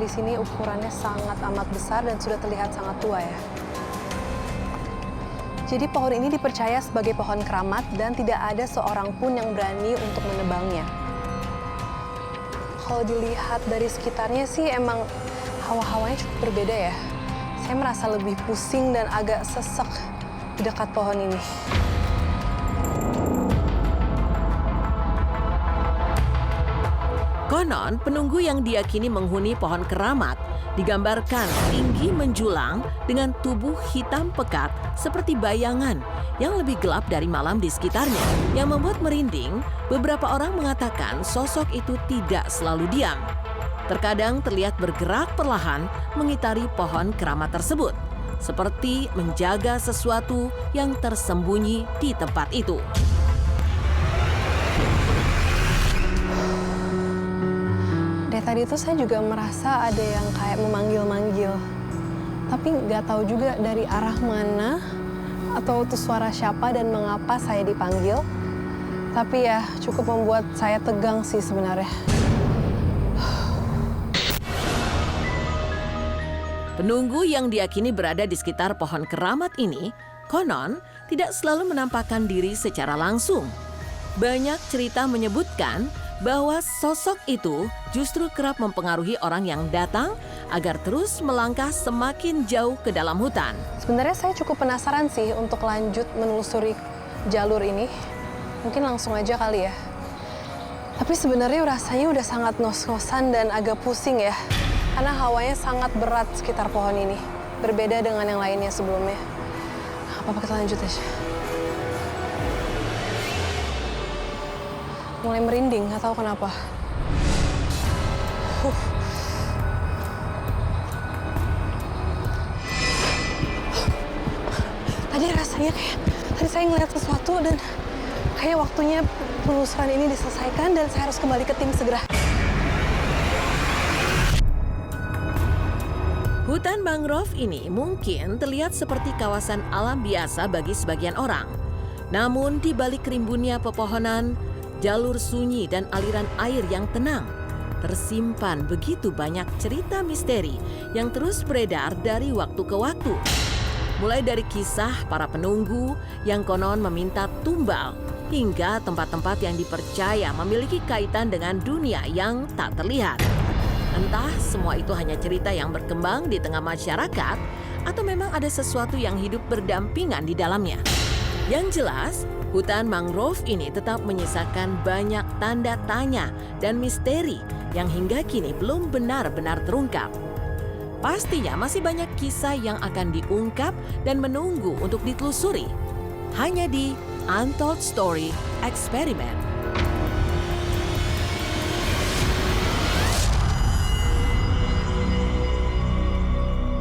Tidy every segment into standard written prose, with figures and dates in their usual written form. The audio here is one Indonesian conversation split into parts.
di sini ukurannya sangat amat besar dan sudah terlihat sangat tua ya. Jadi pohon ini dipercaya sebagai pohon keramat dan tidak ada seorang pun yang berani untuk menebangnya. Kalau dilihat dari sekitarnya sih emang hawa-hawanya cukup berbeda ya. Saya merasa lebih pusing dan agak sesek di dekat pohon ini. Konon, penunggu yang diyakini menghuni pohon keramat digambarkan tinggi menjulang dengan tubuh hitam pekat seperti bayangan yang lebih gelap dari malam di sekitarnya. Yang membuat merinding, beberapa orang mengatakan sosok itu tidak selalu diam. Terkadang terlihat bergerak perlahan mengitari pohon keramat tersebut, seperti menjaga sesuatu yang tersembunyi di tempat itu. Dari tadi itu saya juga merasa ada yang kayak memanggil-manggil. Tapi nggak tahu juga dari arah mana atau itu suara siapa dan mengapa saya dipanggil. Tapi ya cukup membuat saya tegang sih sebenarnya. Penunggu yang diyakini berada di sekitar pohon keramat ini, konon tidak selalu menampakkan diri secara langsung. Banyak cerita menyebutkan bahwa sosok itu justru kerap mempengaruhi orang yang datang agar terus melangkah semakin jauh ke dalam hutan. Sebenarnya saya cukup penasaran sih untuk lanjut menelusuri jalur ini. Mungkin langsung aja kali ya. Tapi sebenarnya rasanya udah sangat ngos-ngosan dan agak pusing ya. Karena hawanya sangat berat sekitar pohon ini. Berbeda dengan yang lainnya sebelumnya. Apa-apa kita lanjut aja. Mulai merinding, nggak tahu kenapa. Tadi rasanya tadi saya ngeliat sesuatu dan kayak waktunya penelusuran ini diselesaikan dan saya harus kembali ke tim segera. Hutan mangrove ini mungkin terlihat seperti kawasan alam biasa bagi sebagian orang. Namun di balik rimbunnya pepohonan, jalur sunyi dan aliran air yang tenang, tersimpan begitu banyak cerita misteri yang terus beredar dari waktu ke waktu. Mulai dari kisah para penunggu yang konon meminta tumbal, hingga tempat-tempat yang dipercaya memiliki kaitan dengan dunia yang tak terlihat. Entah semua itu hanya cerita yang berkembang di tengah masyarakat, atau memang ada sesuatu yang hidup berdampingan di dalamnya. Yang jelas, hutan mangrove ini tetap menyisakan banyak tanda tanya dan misteri yang hingga kini belum benar-benar terungkap. Pastinya masih banyak kisah yang akan diungkap dan menunggu untuk ditelusuri. Hanya di Untold Story Experiment.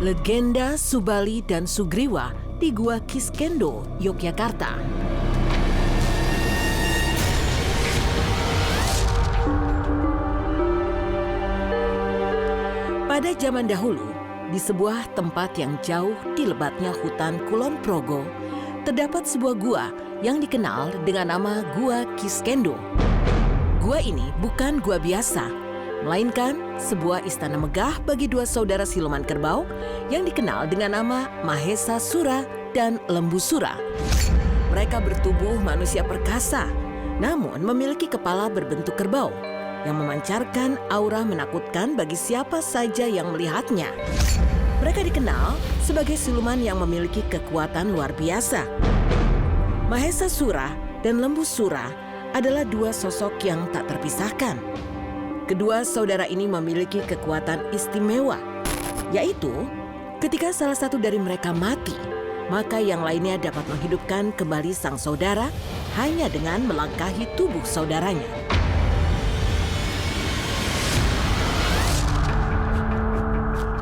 Legenda Subali dan Sugriwa di Gua Kiskendo, Yogyakarta. Pada zaman dahulu, di sebuah tempat yang jauh di lebatnya hutan Kulon Progo, terdapat sebuah gua yang dikenal dengan nama Gua Kiskendo. Gua ini bukan gua biasa, melainkan sebuah istana megah bagi dua saudara siluman kerbau yang dikenal dengan nama Mahesa Sura dan Lembu Sura. Mereka bertubuh manusia perkasa, namun memiliki kepala berbentuk kerbau yang memancarkan aura menakutkan bagi siapa saja yang melihatnya. Mereka dikenal sebagai siluman yang memiliki kekuatan luar biasa. Mahesa Sura dan Lembu Sura adalah dua sosok yang tak terpisahkan. Kedua saudara ini memiliki kekuatan istimewa, yaitu ketika salah satu dari mereka mati, maka yang lainnya dapat menghidupkan kembali sang saudara hanya dengan melangkahi tubuh saudaranya.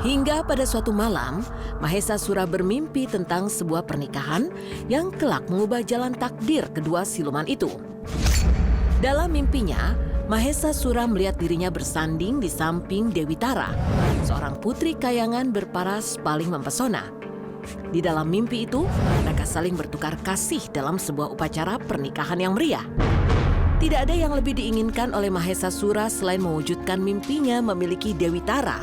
Hingga pada suatu malam, Mahesa Sura bermimpi tentang sebuah pernikahan yang kelak mengubah jalan takdir kedua siluman itu. Dalam mimpinya, Mahesa Sura melihat dirinya bersanding di samping Dewi Tara, seorang putri kayangan berparas paling mempesona. Di dalam mimpi itu, mereka saling bertukar kasih dalam sebuah upacara pernikahan yang meriah. Tidak ada yang lebih diinginkan oleh Mahesa Sura selain mewujudkan mimpinya memiliki Dewi Tara.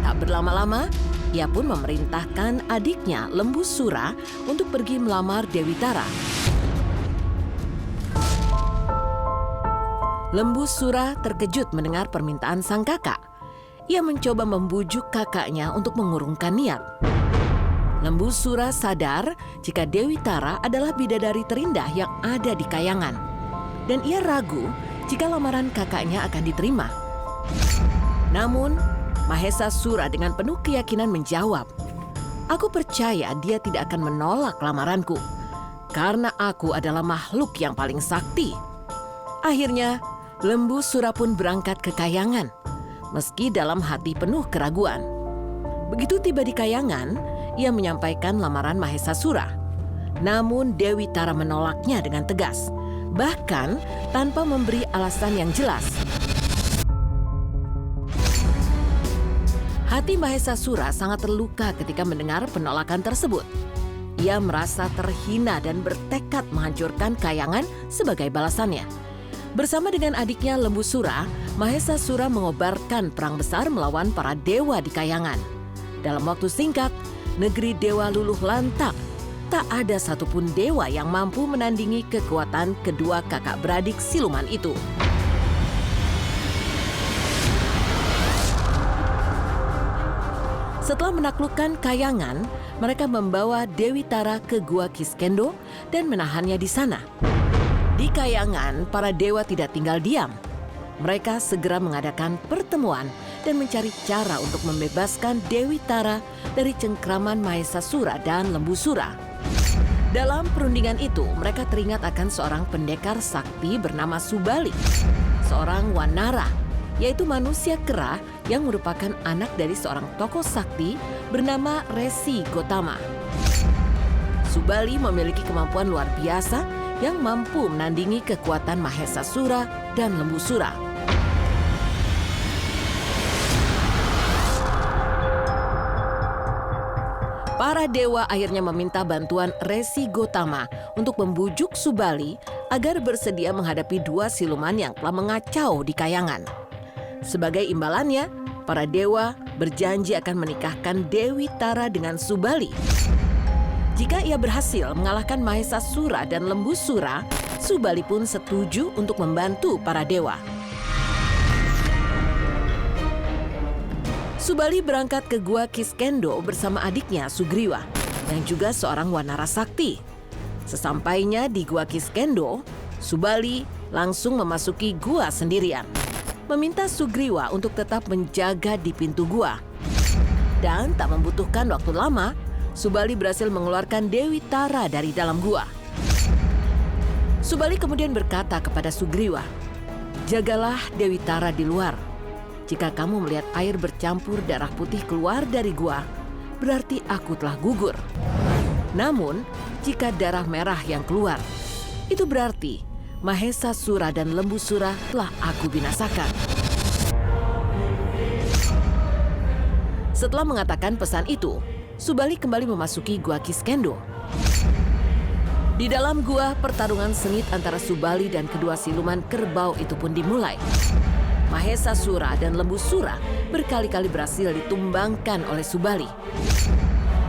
Tak berlama-lama, ia pun memerintahkan adiknya Lembu Sura untuk pergi melamar Dewi Tara. Lembu Sura terkejut mendengar permintaan sang kakak. Ia mencoba membujuk kakaknya untuk mengurungkan niat. Lembu Sura sadar jika Dewi Tara adalah bidadari terindah yang ada di Kayangan. Dan ia ragu jika lamaran kakaknya akan diterima. Namun, Mahesa Sura dengan penuh keyakinan menjawab, "Aku percaya dia tidak akan menolak lamaranku, karena aku adalah makhluk yang paling sakti." Akhirnya, Lembu Sura pun berangkat ke Kayangan, meski dalam hati penuh keraguan. Begitu tiba di Kayangan, ia menyampaikan lamaran Mahesa Sura. Namun Dewi Tara menolaknya dengan tegas, bahkan tanpa memberi alasan yang jelas. Hati Mahesa Sura sangat terluka ketika mendengar penolakan tersebut. Ia merasa terhina dan bertekad menghancurkan Kayangan sebagai balasannya. Bersama dengan adiknya Lembu Sura, Mahesa Sura mengobarkan perang besar melawan para dewa di Kayangan. Dalam waktu singkat, negeri dewa luluh lantak. Tak ada satupun dewa yang mampu menandingi kekuatan kedua kakak beradik siluman itu. Setelah menaklukkan Kayangan, mereka membawa Dewi Tara ke Gua Kiskendou dan menahannya di sana. Di Kayangan, para dewa tidak tinggal diam. Mereka segera mengadakan pertemuan dan mencari cara untuk membebaskan Dewi Tara dari cengkraman Mahesa Sura dan Lembu Sura. Dalam perundingan itu, mereka teringat akan seorang pendekar sakti bernama Subali, seorang wanara, yaitu manusia kera yang merupakan anak dari seorang tokoh sakti bernama Resi Gotama. Subali memiliki kemampuan luar biasa yang mampu menandingi kekuatan Mahesa Sura dan Lembu Sura. Para dewa akhirnya meminta bantuan Resi Gotama untuk membujuk Subali agar bersedia menghadapi dua siluman yang telah mengacau di Kayangan. Sebagai imbalannya, para dewa berjanji akan menikahkan Dewi Tara dengan Subali. Jika ia berhasil mengalahkan Mahesa Sura dan Lembu Sura, Subali pun setuju untuk membantu para dewa. Subali berangkat ke Gua Kiskendou bersama adiknya Sugriwa, yang juga seorang wanara sakti. Sesampainya di Gua Kiskendou, Subali langsung memasuki gua sendirian, meminta Sugriwa untuk tetap menjaga di pintu gua. Dan tak membutuhkan waktu lama, Subali berhasil mengeluarkan Dewi Tara dari dalam gua. Subali kemudian berkata kepada Sugriwa, "Jagalah Dewi Tara di luar. Jika kamu melihat air bercampur darah putih keluar dari gua, berarti aku telah gugur. Namun, jika darah merah yang keluar, itu berarti Mahesa Sura dan Lembu Sura telah aku binasakan." Setelah mengatakan pesan itu, Subali kembali memasuki Gua Kiskendou. Di dalam gua, pertarungan sengit antara Subali dan kedua siluman kerbau itu pun dimulai. Mahesa Sura dan Lembu Sura berkali-kali berhasil ditumbangkan oleh Subali.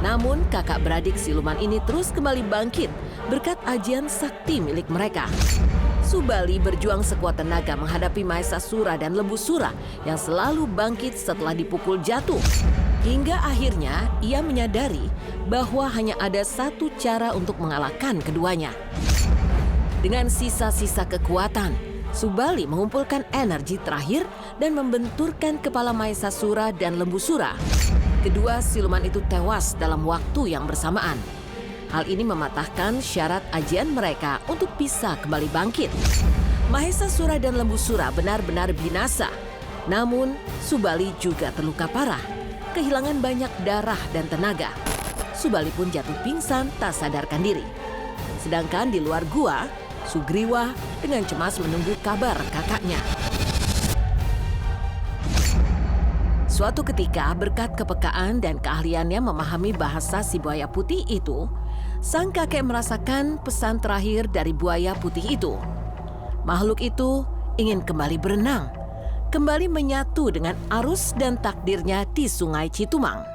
Namun kakak beradik siluman ini terus kembali bangkit berkat ajian sakti milik mereka. Subali berjuang sekuat tenaga menghadapi Mahesa Sura dan Lembu Sura yang selalu bangkit setelah dipukul jatuh. Hingga akhirnya ia menyadari bahwa hanya ada satu cara untuk mengalahkan keduanya. Dengan sisa-sisa kekuatan, Subali mengumpulkan energi terakhir dan membenturkan kepala Mahesa Sura dan Lembu Sura. Kedua siluman itu tewas dalam waktu yang bersamaan. Hal ini mematahkan syarat ajian mereka untuk bisa kembali bangkit. Mahesa Sura dan Lembu Sura benar-benar binasa. Namun, Subali juga terluka parah, kehilangan banyak darah dan tenaga. Subali pun jatuh pingsan tak sadarkan diri. Sedangkan di luar gua, Sugriwa dengan cemas menunggu kabar kakaknya. Suatu ketika, berkat kepekaan dan keahliannya memahami bahasa si buaya putih itu, sang kakek merasakan pesan terakhir dari buaya putih itu. Makhluk itu ingin kembali berenang. kembali menyatu dengan arus dan takdirnya di Sungai Citumang.